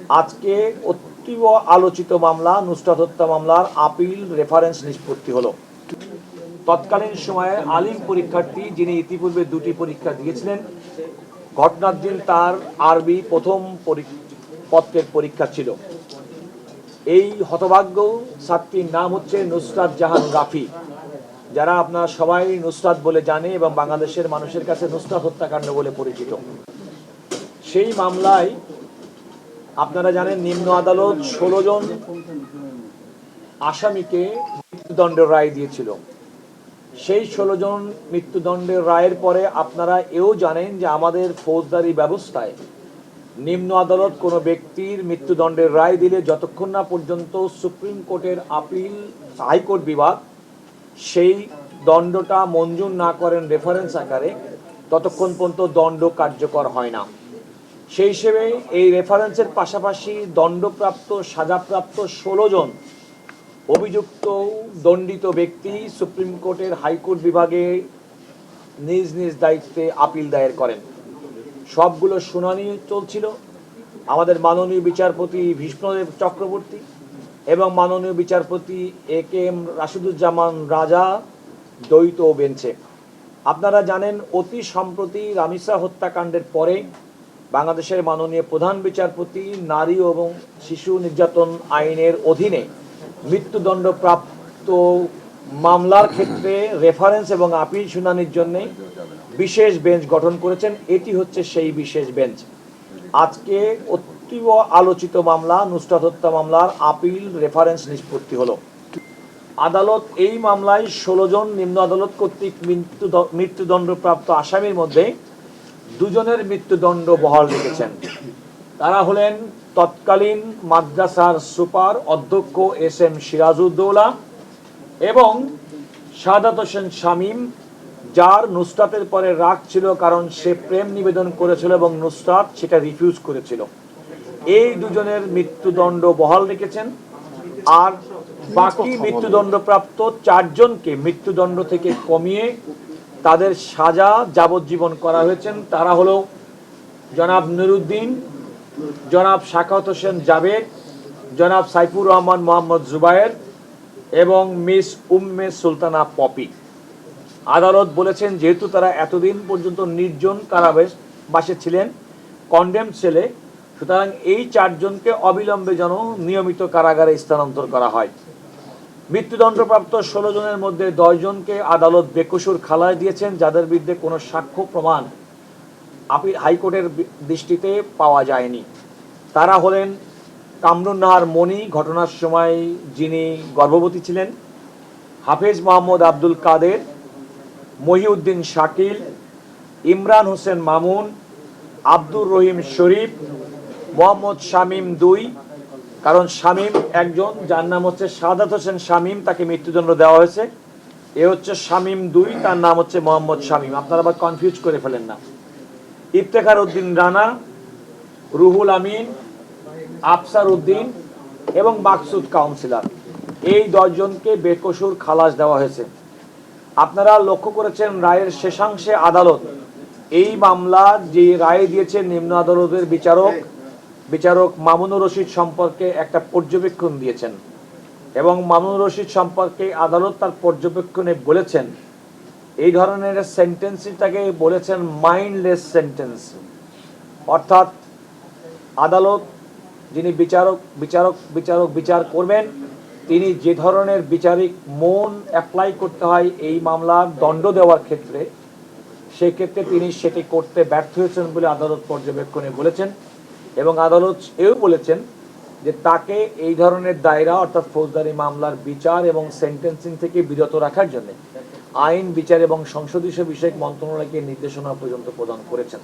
আজকে অতীব আলোচিত মামলা নুসরাত হত্যা মামলার আপিল রেফারেন্স নিষ্পত্তি হলো। তৎকালীন সময়ে আলিম পরীক্ষার্থী, যিনি ইতিপূর্বে দুটি পরীক্ষা দিয়েছিলেন, ঘটনার দিন তার আরবি প্রথম পত্রের পরীক্ষা ছিল। এই হতভাগ্য ছাত্রীর নাম হচ্ছে নুসরাত জাহান রাফি, যারা আপনারা সবাই নুসরাত বলে জানে এবং বাংলাদেশের মানুষের কাছে নুসরাত হত্যাকাণ্ড বলে পরিচিত। সেই মামলায় আপনারা জানেন নিম্ন আদালত 16 জন আসামিকে মৃত্যুদণ্ডের রায় দিয়েছিল। সেই 16 জন মৃত্যুদণ্ডের রায়ের পরে আপনারা এও জানেন যে আমাদের ফৌজদারি ব্যবস্থায় নিম্ন আদালত কোনো ব্যক্তির মৃত্যুদণ্ডের রায় দিলে যতক্ষণ না পর্যন্ত সুপ্রিম কোর্টের আপিল হাইকোর্ট বিভাগ সেই দণ্ডটা মঞ্জুর না করেন রেফারেন্স আকারে, ততক্ষণ পর্যন্ত দণ্ড কার্যকর হয় না। সেই হিসেবে এই রেফারেন্সের পাশাপাশি দণ্ডপ্রাপ্ত সাজাপ্রাপ্ত 16 জন অভিযুক্ত দণ্ডিত ব্যক্তি সুপ্রিম কোর্টের হাইকোর্ট বিভাগে নিজ নিজ দায়িত্বে আপিল দায়ের করেন। সবগুলো শুনানি চলছিল। আমাদের মাননীয় বিচারপতি বিষ্ণুদেব চক্রবর্তী এবং মাননীয় বিচারপতি AK-M রাশিদুজ্জামান রাজা দ্বৈত বেঞ্চে। আপনারা জানেন অতি সম্প্রতি রামিসা হত্যাকাণ্ডের পরে বাংলাদেশের মাননীয় প্রধান বিচারপতি নারী এবং শিশু নির্যাতন আইনের অধীনে মৃত্যুদণ্ডপ্রাপ্ত মামলার ক্ষেত্রে রেফারেন্স এবং আপিল শুনানির জন্য বিশেষ বেঞ্চ গঠন করেছেন। এটি হচ্ছে সেই বিশেষ বেঞ্চ। আজকে অতীব আলোচিত মামলা নুসরাত হত্যা মামলার আপিল রেফারেন্স নিষ্পত্তি হলো। আদালত এই মামলায় 16 জন নিম্ন আদালত কর্তৃক মৃত্যুদণ্ডপ্রাপ্ত আসামির মধ্যে 2 জনের মৃত্যুদণ্ড বহাল রেখেছেন। তারা হলেন তৎকালীন মাদ্রাসার সুপার অধ্যক্ষ SM সিরাজউদ্দৌলা এবং সাদাত হোসেন শামীম, যার নুসরাতের পরে রাগ ছিল কারণ সে প্রেম নিবেদন করেছিল এবং নুসরাত সেটা রিফিউজ করেছিল। এই 2 জনের মৃত্যুদণ্ড বহাল রেখেছেন। আর বাকি মৃত্যুদণ্ডপ্রাপ্ত 4 জনকে মৃত্যুদণ্ড থেকে কমিয়ে তাদের সাজা যাবজ্জীবন করা হয়েছেন। তারা হলো জনাব নুরুদ্দিন, জনাব শাখাওয়াত হোসেন জাবেদ, জনাব সাইফুর রহমান মোহাম্মদ জুবায়ের এবং মিস উম্মে সুলতানা পপি। আদালত বলেছেন যেহেতু তারা এতদিন পর্যন্ত নির্জন কারাবাসে ছিলেন, কন্ডেম সেলে, সুতরাং এই 4 জনকে অবিলম্বে যেন নিয়মিত কারাগারে স্থানান্তর করা হয়। মৃত্যুদণ্ডপ্রাপ্ত 16 জনের মধ্যে 10 জনকে আদালত বেকসুর খালাস দিয়েছেন, যাদের বিরুদ্ধে কোনো সাক্ষ্য প্রমাণ হাইকোর্টের দৃষ্টিতে পাওয়া যায়নি। তারা হলেন কামরুন নাহার মনি, ঘটনার সময় যিনি গর্ভবতী ছিলেন, হাফেজ মোহাম্মদ আব্দুল কাদের, মহিউদ্দিন শাকিল, ইমরান হোসেন মামুন, আব্দুর রহিম শরীফ, মোহাম্মদ শামীম 2, কারণ শামীম একজন, যার নাম হচ্ছে সাদাত হোসেন শামীম, তাকে মৃত্যুদণ্ড দেওয়া হয়েছে। এ হচ্ছে শামীম 2, তার নাম হচ্ছে মোহাম্মদ শামীম, আপনারা আবার কনফিউজ করে ফেলেন না। ইফতেখার উদ্দিন রানা, রুহুল আমিন, আফসার উদ্দিন এবং মাকসুদ কাউন্সিলর, এই 10 জনকে বেকসুর খালাস দেওয়া হয়েছে। আপনারা লক্ষ্য করেছেন রায়ের শেষাংশে আদালত এই মামলার যে রায় দিয়েছে নিম্ন আদালতের বিচারক মামুনুর রশিদ সম্পর্কে একটা পর্যবেক্ষণ দিয়েছেন এবং মামুনুর রশিদ সম্পর্কে আদালত তার পর্যবেক্ষণে বলেছেন এই ধরনের সেন্টেন্সটাকে বলেছেন মাইন্ডলেস অর্থাৎ আদালত যিনি বিচার করবেন তিনি যে ধরনের বিচারিক মন অ্যাপ্লাই করতে হয় এই মামলার দণ্ড দেওয়ার ক্ষেত্রে, সেক্ষেত্রে তিনি সেটি করতে ব্যর্থ হয়েছেন বলে আদালত পর্যবেক্ষণে বলেছেন। এবং আদালত এও বলেছেন যে তাকে এই ধরনের দায়রা অর্থাৎ ফৌজদারি মামলার বিচার এবং সেন্টেন্সিং থেকে বিরত রাখার জন্য আইন, বিচার এবং সংসদীয় বিষয়ক মন্ত্রণালয়কে নির্দেশনা পর্যন্ত প্রদান করেছেন।